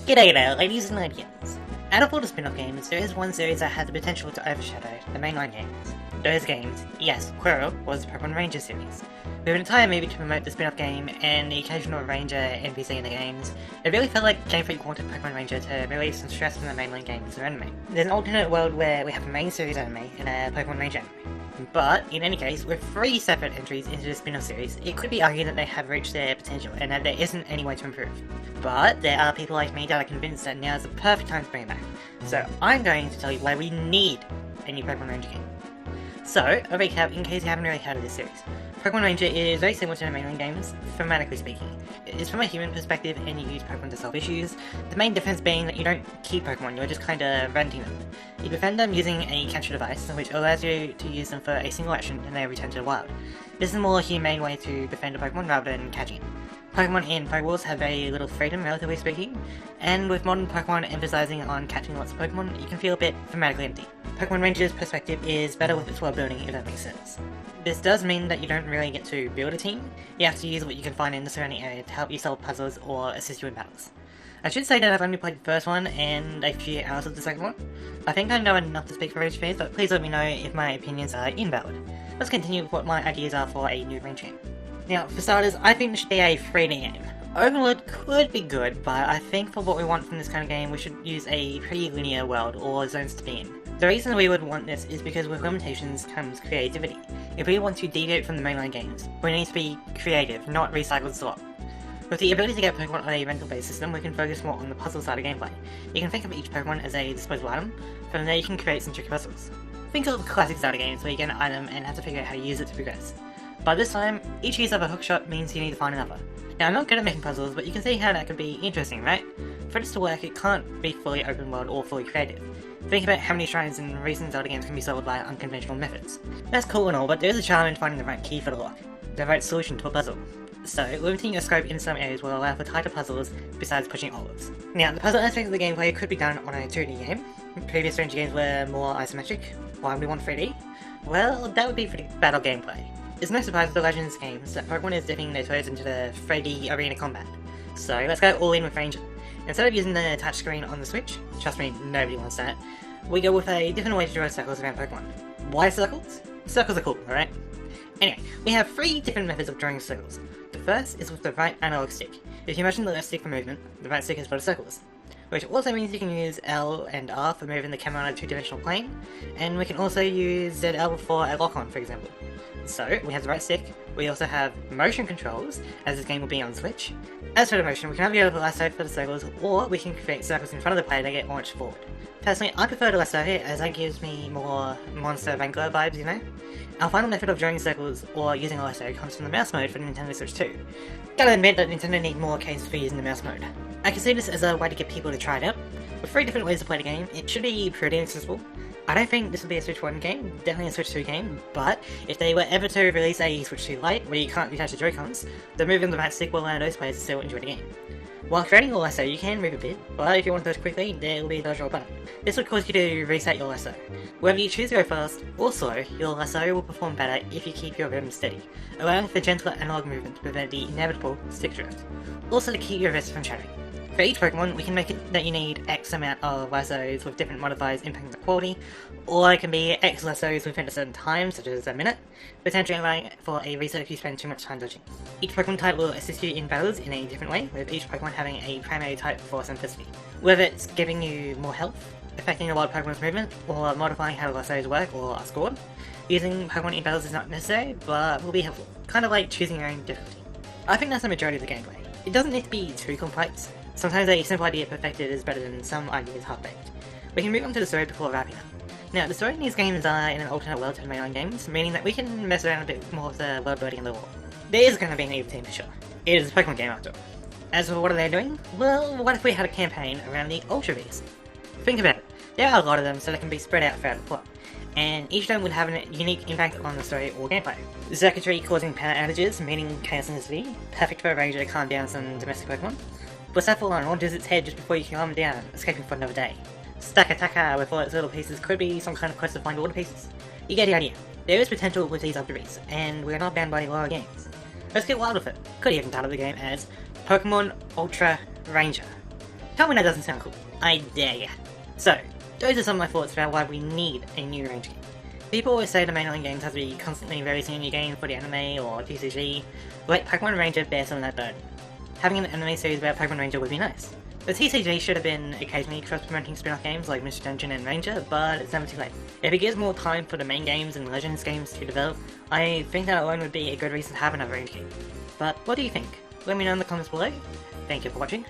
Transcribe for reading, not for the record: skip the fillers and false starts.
G'day there, ladies and ledians. Out of all the spin-off games, there is one series that has the potential to overshadow the mainline games. Those games, yes, Quirrell, was the Pokemon Ranger series. With an entire movie to promote the spin-off game and the occasional Ranger NPC in the games, it really felt like Game Freak wanted Pokemon Ranger to relieve some stress from the mainline games or anime. There's an alternate world where we have a main series anime and a Pokemon Ranger anime. But, in any case, with 3 separate entries into the spin-off series, it could be argued that they have reached their potential and that there isn't any way to improve. But there are people like me that are convinced that now is the perfect time to bring it back. So I'm going to tell you why we need a new Pokemon Ranger game. So, a recap in case you haven't really heard of this series. Pokemon Ranger is very similar to the mainline games, thematically speaking. It is from a human perspective and you use Pokemon to solve issues, the main difference being that you don't keep Pokemon, you're just kinda renting them. You befriend them using a capture device, which allows you to use them for a single action and they return to the wild. This is a more humane way to befriend a Pokemon rather than catching it. Pokemon in Pokeballs have very little freedom, relatively speaking, and with modern Pokemon emphasizing on catching lots of Pokemon, you can feel a bit thematically empty. Pokemon Ranger's perspective is better with its world building, if that makes sense. This does mean that you don't really get to build a team, you have to use what you can find in the surrounding area to help you solve puzzles or assist you in battles. I should say that I've only played the first one and a few hours of the second one. I think I know enough to speak for each phase, but please let me know if my opinions are invalid. Let's continue with what my ideas are for a new Ranger game. Now, for starters, I think this should be a 3D game. Overlord could be good, but I think for what we want from this kind of game, we should use a pretty linear world or zones to be in. The reason we would want this is because with limitations comes creativity. If we want to deviate from the mainline games, we need to be creative, not recycled slot. With the ability to get Pokemon on a rental-based system, we can focus more on the puzzle side of gameplay. You can think of each Pokemon as a disposable item, from there you can create some tricky puzzles. Think of classic Zelda games where you get an item and have to figure out how to use it to progress. But this time, each use of a hookshot means you need to find another. Now, I'm not good at making puzzles, but you can see how that could be interesting, right? For this to work, it can't be fully open world or fully creative. Think about how many shrines in recent Zelda games can be solved by unconventional methods. That's cool and all, but there is a challenge in finding the right key for the lock, the right solution to a puzzle. So, limiting your scope in some areas will allow for tighter puzzles besides pushing olives. Now, the puzzle aspect of the gameplay could be done on a 2D game. Previous Ranger games were more isometric. Why would we want 3D? Well, that would be pretty battle gameplay. It's no surprise with the Legends games that Pokemon is dipping their toes into the 3D arena combat. So let's go all in with Ranger. Instead of using the touchscreen on the Switch, trust me, nobody wants that, we go with a different way to draw circles around Pokemon. Why circles? Circles are cool, alright? Anyway, we have 3 different methods of drawing circles. The first is with the right analog stick. If you motion the left stick for movement, the right stick is for the circles. Which also means you can use L and R for moving the camera on a 2-dimensional plane, and we can also use ZL for a lock-on, for example. So, we have the right stick, we also have motion controls, as this game will be on Switch. As for the motion, we can either the lasso for the circles, or we can create circles in front of the player that get launched forward. Personally, I prefer the lasso here, as that gives me more Monster Wrangler vibes, you know? Our final method of drawing circles, or using a lasso, comes from the mouse mode for the Nintendo Switch 2. Gotta admit that Nintendo need more cases for using the mouse mode. I can see this as a way to get people to try it out. With 3 different ways to play the game, it should be pretty accessible. I don't think this will be a Switch 1 game, definitely a Switch 2 game, but if they were ever to release a Switch 2 Lite, where you can't detach the Joy-Cons, the move on the right stick will allow those players to still enjoy the game. While creating your lasso, you can move a bit, but if you want to dodge quickly, there will be a dodge roll button. This would cause you to reset your lasso. Whether you choose to go fast, also, your lasso will perform better if you keep your rhythm steady, allowing for gentler analog movement to prevent the inevitable stick drift. Also to keep your wrist from shattering. For each Pokemon, we can make it that you need X amount of lassos with different modifiers impacting the quality, or it can be X lassos within a certain time, such as a minute, potentially allowing for a reset if you spend too much time dodging. Each Pokemon type will assist you in battles in a different way, with each Pokemon having a primary type for simplicity. Whether it's giving you more health, affecting a wild Pokemon's movement, or modifying how the lassos work or are scored, using Pokemon in battles is not necessary, but will be helpful, kind of like choosing your own difficulty. I think that's the majority of the gameplay. It doesn't need to be too complex. Sometimes a simple idea perfected is better than some ideas half-baked. We can move on to the story before wrapping up. Now, the story in these games are in an alternate world to the mainline games, meaning that we can mess around a bit more with the world building and the lore. There is going to be an evil team for sure. It is a Pokemon game after all. As for what are they doing? Well, what if we had a campaign around the Ultra Bees? Think about it. There are a lot of them, so they can be spread out throughout the plot, and each one would have a unique impact on the story or gameplay. Circuitry causing power outages, meaning chaos in the city, perfect for a Ranger to calm down some domestic Pokemon. Blacephalon launches its head just before you can calm down, escaping for another day. Stakataka with all its little pieces could be some kind of quest to find all the pieces. You get the idea. There is potential with these Ultra Bees, and we're not bound by the law of games. Let's get wild with it. Could even title the game as Pokemon Ultra Ranger. Tell me that doesn't sound cool. I dare ya. So, those are some of my thoughts about why we need a new range game. People always say the mainline games have to be constantly releasing a new game for the anime or TCG, like Pokemon Ranger bears some of that burden. Having an anime series about Pokemon Ranger would be nice. The TCG should have been occasionally cross-promoting spin-off games like Mr. Dungeon and Ranger, but it's never too late. If it gives more time for the main games and Legends games to develop, I think that alone would be a good reason to have another range game. But what do you think? Let me know in the comments below. Thank you for watching,